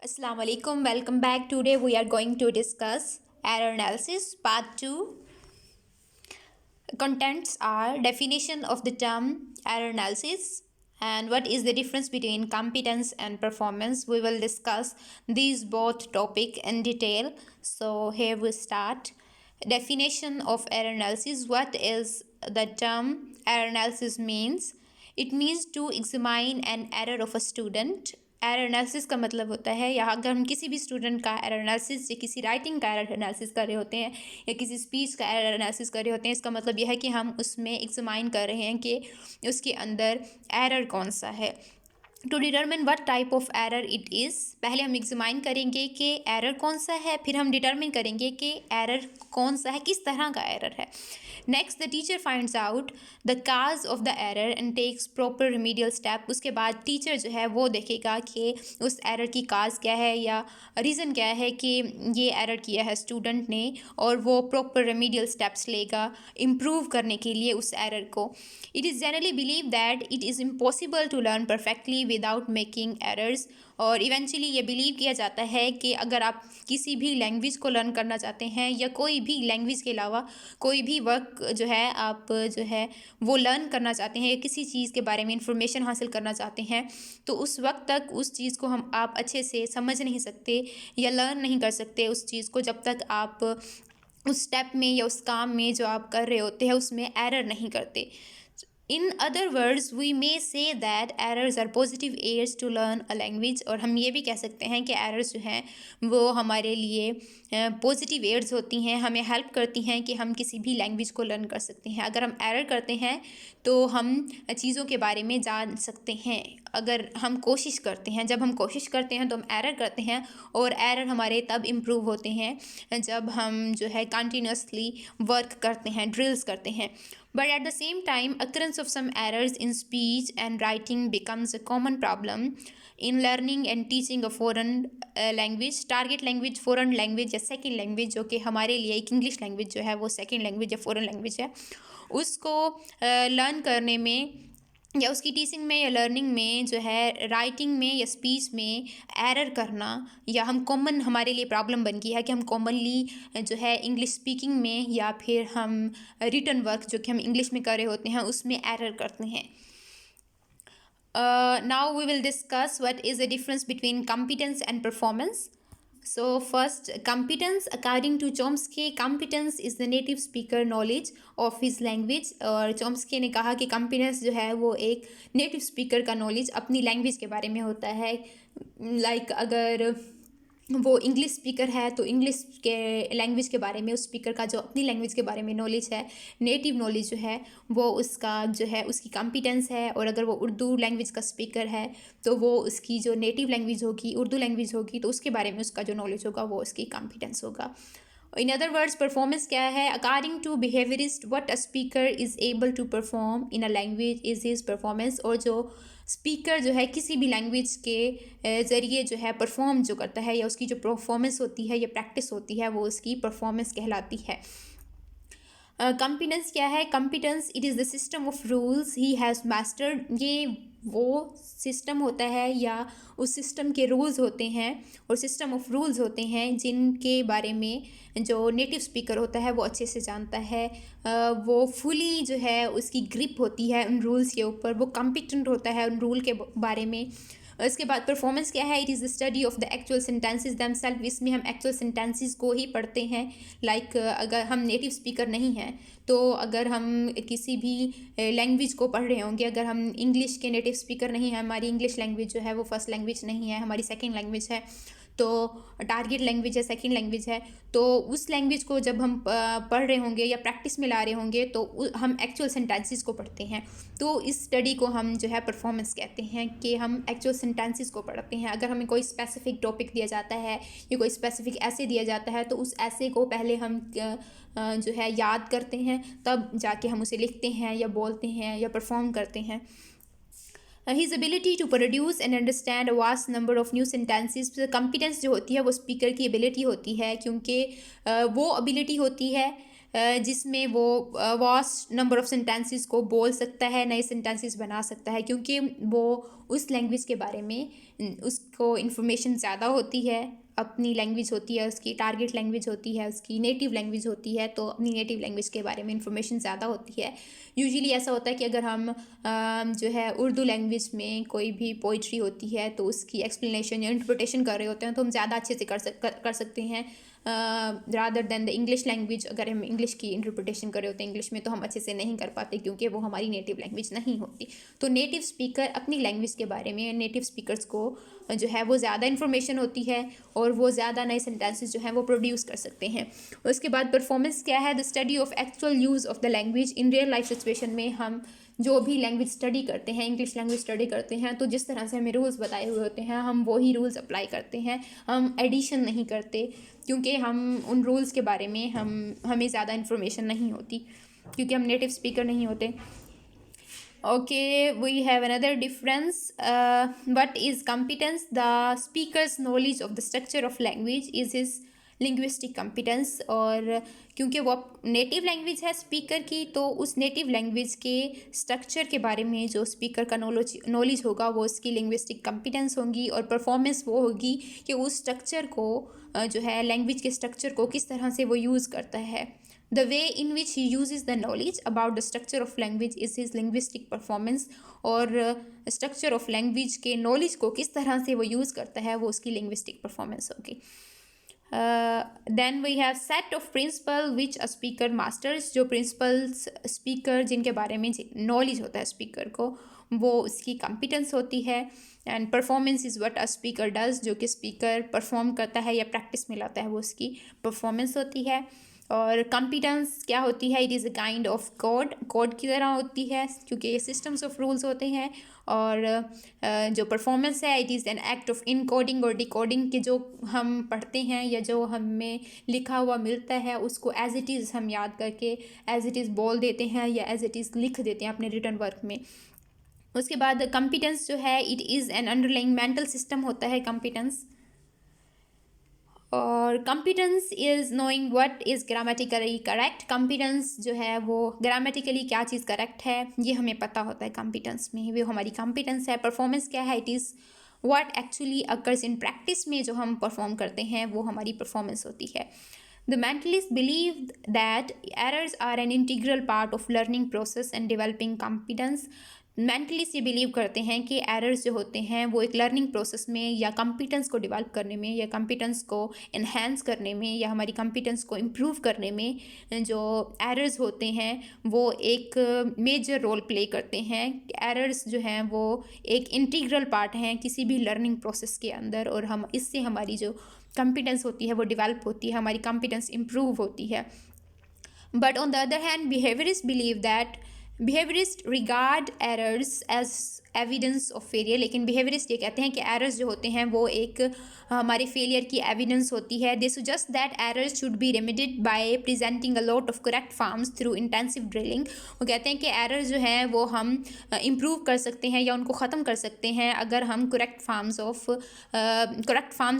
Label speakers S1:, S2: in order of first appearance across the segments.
S1: Assalamu alaikum. Welcome back. Today we are going to discuss error analysis part 2. Contents are definition of the term error analysis and what is the difference between competence and performance. We will discuss these both topic in detail. So here we start. Definition of error analysis. What is the term error analysis means? It means to examine an error of a student. Error analysis का मतलब होता है या अगर हम किसी भी student का एरर एनालिसिस या किसी राइटिंग का एरर एनालिसिस कर रहे होते हैं या किसी स्पीच का एरर एनालिसिस कर रहे होते हैं, इसका मतलब यह है कि हम उसमें एग्जामाइन कर रहे हैं कि उसके अंदर एरर कौन सा है। To determine what type of error it is, पहले हम एग्जामाइन करेंगे कि एरर कौन सा है, फिर हम डिटरमिन करेंगे कि एरर कौन सा है, किस तरह का एरर है। Next the teacher finds out the cause of the error and takes proper remedial step. उसके बाद टीचर जो है वो देखेगा कि उस एरर की काज क्या है या रीज़न क्या है कि ये एरर किया है स्टूडेंट ने, और वो प्रॉपर रेमीडियल स्टेप्स लेगा इम्प्रूव करने के लिए उस एरर को। It is generally believe that it is impossible to learn perfectly without making errors, और इवेंचुअली ये बिलीव किया जाता है कि अगर आप किसी भी लैंग्वेज को लर्न करना चाहते हैं या कोई भी लैंग्वेज के अलावा कोई भी वर्क जो है आप जो है वो लर्न करना चाहते हैं या किसी चीज़ के बारे में इंफॉर्मेशन हासिल करना चाहते हैं, तो उस वक्त तक उस चीज़ को हम आप अच्छे से समझ नहीं सकते या लर्न नहीं कर सकते उस चीज़ को जब तक आप उस स्टेप में या उस काम में जो आप कर रहे होते हैं उसमें एरर नहीं करते। In other words we may say that errors are positive aids to learn a language, और हम ये भी कह सकते हैं कि एरर्स जो हैं वो हमारे लिए पॉजिटिव एड्स होती हैं, हमें हेल्प करती हैं कि हम किसी भी लैंग्वेज को लर्न कर सकते हैं। अगर हम एरर करते हैं तो हम चीज़ों के बारे में जान सकते हैं। अगर हम कोशिश करते हैं, जब हम कोशिश करते हैं तो हम एरर करते हैं, और एरर हमारे तब इम्प्रूव होते हैं जब हम जो है कंटिन्यूसली वर्क करते हैं, ड्रिल्स करते हैं। But at the same time, occurrence of some errors in speech and writing becomes a common problem in learning and teaching a foreign language. Target language, foreign language या second language, जो कि हमारे लिए एक English language जो है वो second language या foreign language है, उसको लर्न करने में या उसकी टीचिंग में या लर्निंग में जो है राइटिंग में या स्पीच में एरर करना, या हम कॉमन हमारे लिए प्रॉब्लम बन गई है कि हम कॉमनली जो है इंग्लिश स्पीकिंग में या फिर हम रिटन वर्क जो कि हम इंग्लिश में कर रहे होते हैं उसमें एरर करते हैं। Now we will discuss what is the difference between competence and performance. So first, competence. According to Chomsky, competence is the native speaker knowledge of his language. और चॉम्स्की ने कहा कि competence जो है वो एक नेटिव स्पीकर का knowledge अपनी लैंग्वेज के बारे में होता है। लाइक अगर वो इंग्लिश स्पीकर है तो इंग्लिश के लैंग्वेज के बारे में उस स्पीकर का जो अपनी लैंग्वेज के बारे में नॉलेज है, नेटिव नॉलेज जो है वो उसका जो है उसकी कॉम्पिटेंस है। और अगर वो उर्दू लैंग्वेज का स्पीकर है तो वो उसकी जो नेटिव लैंग्वेज होगी, उर्दू लैंग्वेज होगी, तो उसके बारे में उसका जो नॉलेज होगा वो उसकी कॉम्पिटेंस होगा। इन अदर वर्ड्स, परफॉर्मेंस क्या है? According to behaviourist, what a speaker is able to perform in a language is his performance. और जो स्पीकर जो है किसी भी लैंग्वेज के ज़रिए जो है परफॉर्म जो करता है या उसकी जो परफॉर्मेंस होती है या प्रैक्टिस होती है वो उसकी परफॉर्मेंस कहलाती है। कॉम्पिटेंस क्या है? Competence it is the system of rules he has mastered. ये वो सिस्टम होता है या उस सिस्टम के रूल्स होते हैं और सिस्टम ऑफ रूल्स होते हैं जिनके बारे में जो नेटिव स्पीकर होता है वो अच्छे से जानता है। वो फुली जो है उसकी ग्रिप होती है उन रूल्स के ऊपर, वो कॉम्पिटेंट होता है उन रूल के बारे में। इसके बाद परफॉर्मेंस क्या है? It is the study of the actual sentences themselves. इसमें हम एक्चुअल सेंटेंसेस को ही पढ़ते हैं। लाइक अगर हम नेटिव स्पीकर नहीं हैं तो अगर हम किसी भी लैंग्वेज को पढ़ रहे होंगे, अगर हम इंग्लिश के नेटिव स्पीकर नहीं हैं, हमारी इंग्लिश लैंग्वेज जो है वो फर्स्ट लैंग्वेज नहीं है, हमारी सेकेंड लैंग्वेज है, तो टारगेट लैंग्वेज है, सेकंड लैंग्वेज है, तो उस लैंग्वेज को जब हम पढ़ रहे होंगे या प्रैक्टिस में ला रहे होंगे तो हम एक्चुअल सेंटेंसेस को पढ़ते हैं। तो इस स्टडी को हम जो है परफॉर्मेंस कहते हैं कि हम एक्चुअल सेंटेंसेस को पढ़ते हैं। अगर हमें कोई स्पेसिफिक टॉपिक दिया जाता है या कोई स्पेसिफिक ऐसे दिया जाता है तो उस ऐसे को पहले हम जो है याद करते हैं, तब जाके हम उसे लिखते हैं या बोलते हैं या परफॉर्म करते हैं। His ability to produce and understand a vast number of new sentences. Competence जो होती है वो स्पीकर की एबिलिटी होती है, क्योंकि वो एबिलिटी होती है जिसमें वो वास्ट नंबर ऑफ सेंटेंसेस को बोल सकता है, नए सेंटेंसेस बना सकता है, क्योंकि वो उस लैंग्वेज के बारे में उसको इन्फॉर्मेशन ज़्यादा होती है। अपनी लैंग्वेज होती है, उसकी टारगेट लैंग्वेज होती है, उसकी नेटिव लैंग्वेज होती है, तो अपनी नेटिव लैंग्वेज के बारे में इन्फॉर्मेशन ज़्यादा होती है। यूजुअली ऐसा होता है कि अगर हम जो है उर्दू लैंग्वेज में कोई भी पोइट्री होती है तो उसकी एक्सप्लेनेशन या इंटरप्रिटेशन कर रहे होते हैं तो हम ज़्यादा अच्छे से कर सकते हैं rather than the English language. अगर हम इंग्लिश की इंटरप्रिटेशन कर रहे होते हैं इंग्लिश में तो हम अच्छे से नहीं कर पाते, क्योंकि वो हमारी नेटिव लैंग्वेज नहीं होती। तो नेटिव स्पीकर अपनी लैंग्वेज के बारे में, नेटिव स्पीकर्स को जो है वो ज़्यादा इन्फॉर्मेशन होती है और वो ज़्यादा नए सेंटेंसेस जो हैं वो प्रोड्यूस कर सकते हैं। उसके बाद परफॉर्मेंस क्या है? The study of actual use of the language in real life situation में हम जो भी लैंग्वेज स्टडी करते हैं, इंग्लिश लैंग्वेज स्टडी करते हैं, तो जिस तरह से हमें रूल्स बताए हुए होते हैं हम वही रूल्स अप्लाई करते हैं, हम एडिशन नहीं करते, क्योंकि हम उन रूल्स के बारे में हमें ज़्यादा इन्फॉर्मेशन नहीं होती, क्योंकि हम नेटिव स्पीकर नहीं होते। Okay, we have another difference. What is competence? The speaker's knowledge of the structure of language is his linguistic competence. और क्योंकि वो नेटिव लैंग्वेज है स्पीकर की, तो उस नेटिव लैंग्वेज के स्ट्रक्चर के बारे में जो स्पीकर का नॉलेज होगा वो उसकी लिंग्विस्टिक कॉम्पिटेंस होगी। और परफॉर्मेंस वो होगी कि उस स्ट्रक्चर को जो है लैंग्वेज के स्ट्रक्चर को किस तरह से वो यूज़ करता है। The way in which he uses the knowledge about the structure of language is his linguistic performance। और structure of language के knowledge को किस तरह से वो यूज़ करता है वो उसकी linguistic performance होगी। Then we have set of principle which a speaker masters। जो principles speaker जिनके बारे में knowledge होता है speaker को, वो उसकी competence होती है। And performance is what a speaker does. जो कि स्पीकर परफॉर्म करता है या प्रैक्टिस में लाता है वो उसकी परफॉर्मेंस होती है। और कॉम्पिटेंस क्या होती है? It is a kind of code की तरह होती है, क्योंकि ये सिस्टम्स ऑफ रूल्स होते हैं। और जो परफॉर्मेंस है it is an act of encoding और डिकोडिंग, के जो हम पढ़ते हैं या जो हमें लिखा हुआ मिलता है उसको एज इट इज़ हम याद करके एज इट इज़ बोल देते हैं या एज इट इज़ लिख देते हैं अपने रिटन वर्क में। उसके बाद कॉम्पिटेंस जो है it is an underlying mental system होता है कॉम्पिटेंस। और competence is knowing what is grammatically correct. Competence जो है वो ग्रामेटिकली क्या चीज़ करेक्ट है ये हमें पता होता है कॉम्पिटेंस में, वो हमारी कॉम्पिटेंस है। परफॉर्मेंस क्या है? It is what actually occurs in practice में जो हम परफॉर्म करते हैं वो हमारी परफॉर्मेंस होती है। The mentalists believe that errors are an integral part of learning process and developing competence। Mentalist ये बिलीव करते हैं कि एरर्स जो होते हैं वो एक लर्निंग प्रोसेस में या कॉम्पिटेंस को डेवलप करने में या कॉम्पिटेंस को इन्हेंस करने में या हमारी कॉम्पिटेंस को इम्प्रूव करने में जो एरर्स होते हैं वो एक मेजर रोल प्ले करते हैं। एरर्स जो हैं वो एक इंटीग्रल पार्ट हैं किसी भी लर्निंग प्रोसेस के अंदर, और हम इससे हमारी जो कॉम्पिटेंस होती है वो डेवलप होती है, हमारी कॉम्पिटेंस इम्प्रूव होती है। But on the other hand behaviourist regard errors as evidence of failure. लेकिन बिहेवियरिस्ट ये कहते हैं कि एरर्स जो होते हैं वो एक हमारे फेलियर की एविडेंस होती है। They suggest that errors should be remedied by presenting a lot of correct forms through intensive drilling. वो कहते हैं कि एरर्स जो हैं वो हम इम्प्रूव कर सकते हैं या उनको ख़त्म कर सकते हैं अगर हम करेक्ट फॉर्म्स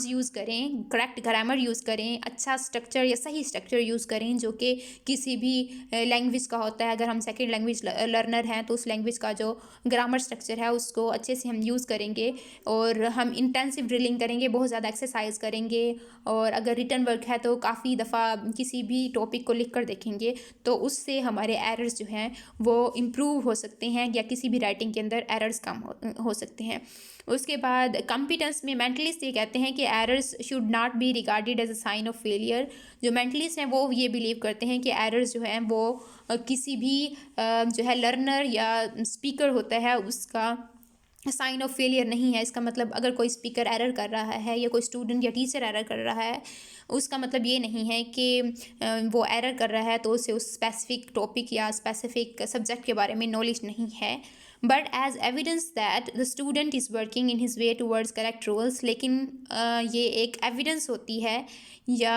S1: यूज़ करें, करेक्ट ग्रामर यूज़ करें, अच्छा स्ट्रक्चर या सही स्ट्रक्चर यूज़ करें जो कि किसी भी लैंग्वेज का होता है। अगर हम सेकेंड लैंग्वेज लर्नर हैं तो उस लैंग्वेज का जो ग्रामर स्ट्रक्चर है उसको अच्छे से हम यूज़ करेंगे और हम इंटेंसिव ड्रिलिंग करेंगे, बहुत ज़्यादा एक्सरसाइज करेंगे। और अगर रिटर्न वर्क है तो काफ़ी दफ़ा किसी भी टॉपिक को लिख कर देखेंगे तो उससे हमारे एरर्स जो हैं वो इम्प्रूव हो सकते हैं या किसी भी राइटिंग के अंदर एरर्स कम हो सकते हैं। उसके बाद कॉम्पिटेंस में मेंटलिस्ट ये कहते हैं कि errors should not be regarded as a sign of failure. जो मेंटलिस्ट हैं वो ये बिलीव करते हैं कि एरर्स जो हैं वो किसी भी जो है लर्नर या स्पीकर होता है उसका साइन ऑफ फेलियर नहीं है। इसका मतलब अगर कोई स्पीकर एरर कर रहा है या कोई स्टूडेंट या टीचर एरर कर रहा है उसका मतलब ये नहीं है कि वो एरर कर रहा है तो उसे उस स्पेसिफिक टॉपिक या स्पेसिफिक सब्जेक्ट के बारे में नॉलेज नहीं है, but as evidence that the student is working in his way towards correct rules. लेकिन ये एक एविडेंस होती है या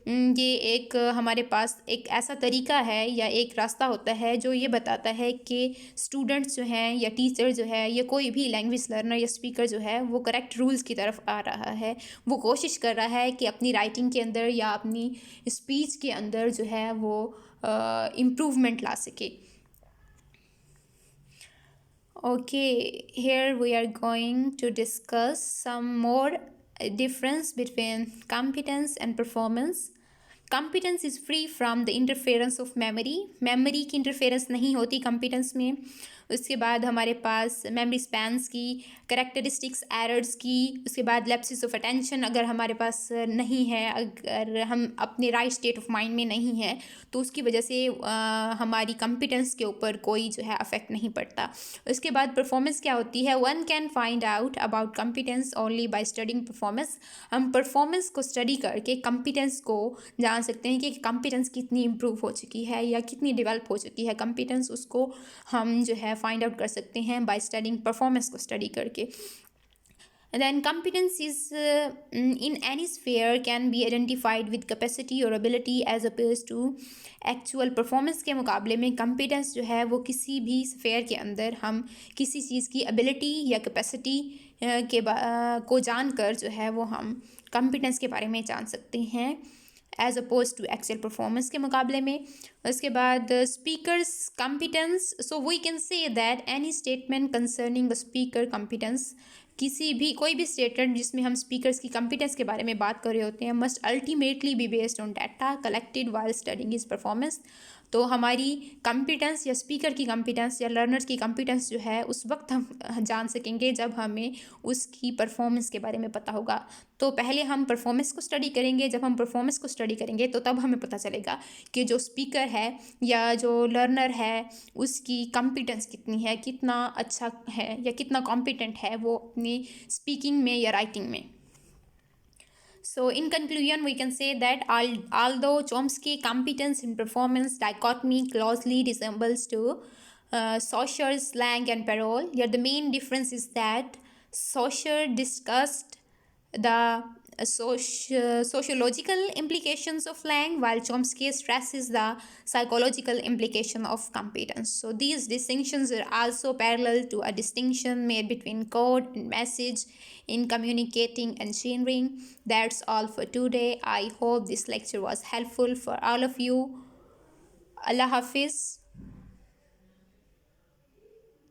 S1: ये एक हमारे पास एक ऐसा तरीका है या एक रास्ता होता है जो ये बताता है कि स्टूडेंट्स जो हैं या टीचर जो है या कोई भी लैंग्वेज लर्नर या स्पीकर जो है वो करेक्ट रूल्स की तरफ आ रहा है। वो कोशिश कर रहा है कि अपनी राइटिंग के अंदर या अपनी स्पीच के अंदर जो है वो इम्प्रूवमेंट ला सके. Okay, here we are going to discuss some more difference between competence and performance. Competence is free from the interference of memory. Memory की इंटरफेरेंस नहीं होती competence में. उसके बाद हमारे पास मेमोरी स्पैन्स की, करेक्टरिस्टिक्स एरर्स की, उसके बाद लैप्सेस ऑफ अटेंशन अगर हमारे पास नहीं है, अगर हम अपने राइट स्टेट ऑफ माइंड में नहीं है, तो उसकी वजह से हमारी कॉम्पिटेंस के ऊपर कोई जो है अफेक्ट नहीं पड़ता. उसके बाद परफॉर्मेंस क्या होती है. One can find out about competence only by studying performance. हम परफॉर्मेंस को स्टडी करके कॉम्पिटेंस को जान सकते हैं कि कॉम्पिटेंस कितनी इम्प्रूव हो चुकी है या कितनी डेवलप हो चुकी है. कॉम्पिटेंस उसको हम जो है फाइंड आउट कर सकते हैं बाय स्टडिंग परफॉर्मेंस को स्टडी करके. Then competence is in any sphere can be identified with capacity or ability as opposed to actual performance. के मुकाबले में competence जो है वो किसी भी स्फेयर के अंदर हम किसी चीज़ की ability या capacity को जानकर जो है वो हम competence के बारे में जान सकते हैं as oppose to excel performance के मुकाबले में. उसके बाद speaker's competence. So we can say that any statement concerning speaker competence, किसी भी कोई भी स्टेटमेंट जिसमें हम स्पीकर्स की कॉम्पिटेंस के बारे में बात कर रहे होते हैं, must ultimately be based on data collected while studying his performance. तो हमारी कॉम्पिटेंस या स्पीकर की कॉम्पिटेंस या लर्नर की कॉम्पिटेंस जो है उस वक्त हम जान सकेंगे जब हमें उसकी परफॉर्मेंस के बारे में पता होगा. तो पहले हम परफॉर्मेंस को स्टडी करेंगे. जब हम परफॉर्मेंस को स्टडी करेंगे तो तब हमें पता चलेगा कि जो स्पीकर है या जो लर्नर है उसकी कॉम्पिटेंस कितनी है, कितना अच्छा है या कितना कॉम्पिटेंट है वो अपनी स्पीकिंग में या राइटिंग में. So, in conclusion, we can say that although Chomsky competence in performance dichotomy closely resembles to Saussure, slang, and parole, yet the main difference is that Saussure discussed the sociological implications of slang, while Chomsky stresses the psychological implication of competence. So these distinctions are also parallel to a distinction made between code and message in communicating and sharing. That's all for today. I hope this lecture was helpful for all of you. Allah Hafiz.